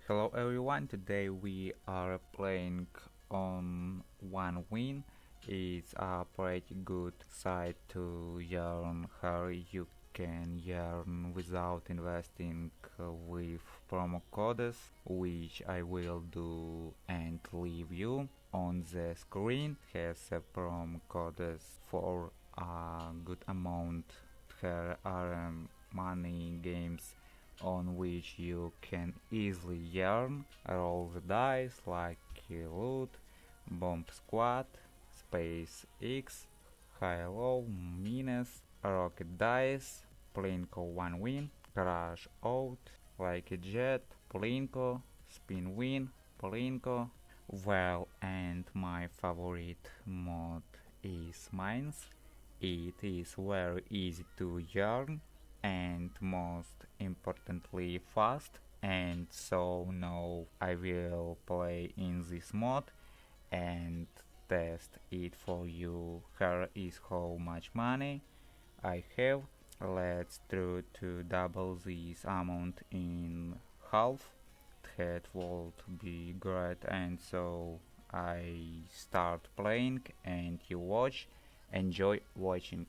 Hello everyone, today we are playing on One Win. It's a pretty good site to earn how you can earn without investing with promo codes, which I will do and leave you on the screen. Has a promo codes for a good amount. Here are money games on which you can easily earn. Roll the dice like Loot, Bomb Squad, Space X, High Low, Minus, Rocket Dice, Plinko 1 Win, Crash Out, Like a Jet, Plinko, Spin Win, Plinko. Well, and my favorite mod is Mines. It is very easy to earn and most importantly fast, and so now I will play in this mod and test it for you. Here is how much money I have. Let's try to double this amount in half. That would be great, and so I start playing and you watch. Enjoy watching.